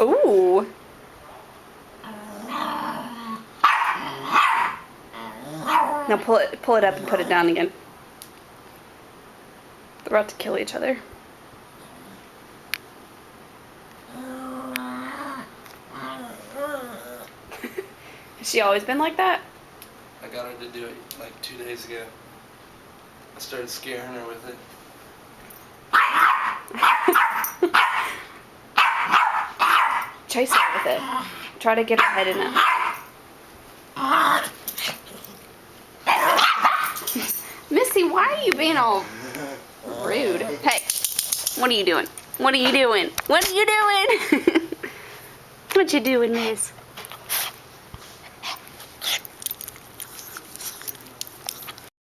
Ooh. Now pull it up and put it down again. They're about to kill each other. Has she always been like that? I got her to do it like 2 days ago. I started scaring her with it. Chase her with it. Try to get her head in it. Missy, why are you being all rude? Hey, what are you doing? What are you doing? What are you doing? What you doing, miss?